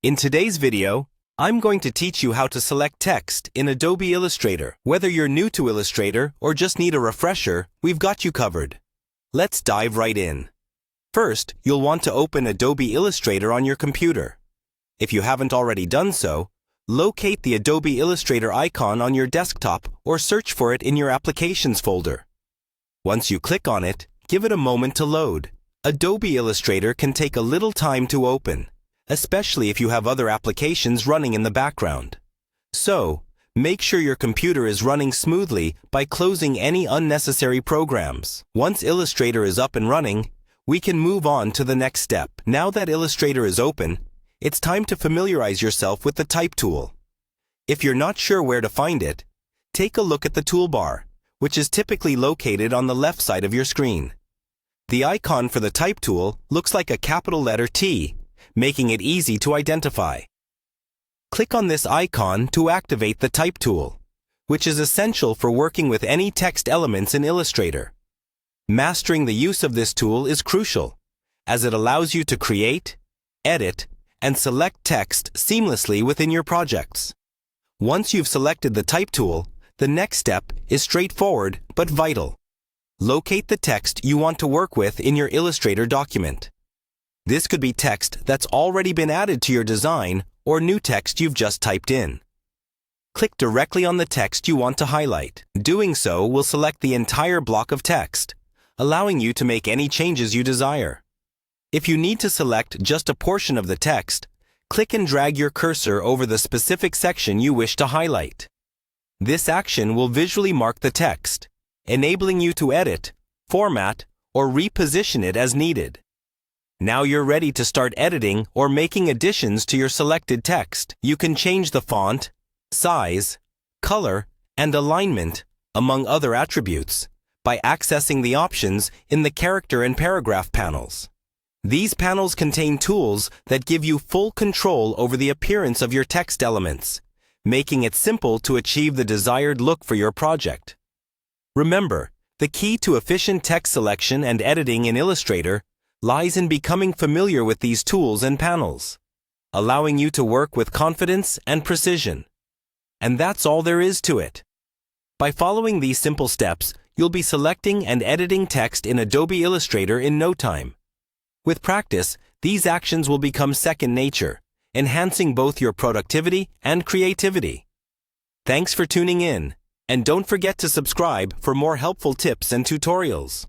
In today's video, I'm going to teach you how to select text in Adobe Illustrator. Whether you're new to Illustrator or just need a refresher, we've got you covered. Let's dive right in. First, you'll want to open Adobe Illustrator on your computer. If you haven't already done so, locate the Adobe Illustrator icon on your desktop or search for it in your Applications folder. Once you click on it, give it a moment to load. Adobe Illustrator can take a little time to open, especially if you have other applications running in the background. So, make sure your computer is running smoothly by closing any unnecessary programs. Once Illustrator is up and running, we can move on to the next step. Now that Illustrator is open, it's time to familiarize yourself with the Type tool. If you're not sure where to find it, take a look at the toolbar, which is typically located on the left side of your screen. The icon for the Type tool looks like a capital letter T, making it easy to identify. Click on this icon to activate the Type tool, which is essential for working with any text elements in Illustrator. Mastering the use of this tool is crucial, as it allows you to create, edit, and select text seamlessly within your projects. Once you've selected the Type tool, the next step is straightforward but vital. Locate the text you want to work with in your Illustrator document. This could be text that's already been added to your design or new text you've just typed in. Click directly on the text you want to highlight. Doing so will select the entire block of text, allowing you to make any changes you desire. If you need to select just a portion of the text, click and drag your cursor over the specific section you wish to highlight. This action will visually mark the text, enabling you to edit, format, or reposition it as needed. Now you're ready to start editing or making additions to your selected text. You can change the font, size, color, and alignment, among other attributes, by accessing the options in the character and paragraph panels. These panels contain tools that give you full control over the appearance of your text elements, making it simple to achieve the desired look for your project. Remember, the key to efficient text selection and editing in Illustrator lies in becoming familiar with these tools and panels, allowing you to work with confidence and precision. And that's all there is to it. By following these simple steps, you'll be selecting and editing text in Adobe Illustrator in no time. With practice, these actions will become second nature, enhancing both your productivity and creativity. Thanks for tuning in, and don't forget to subscribe for more helpful tips and tutorials.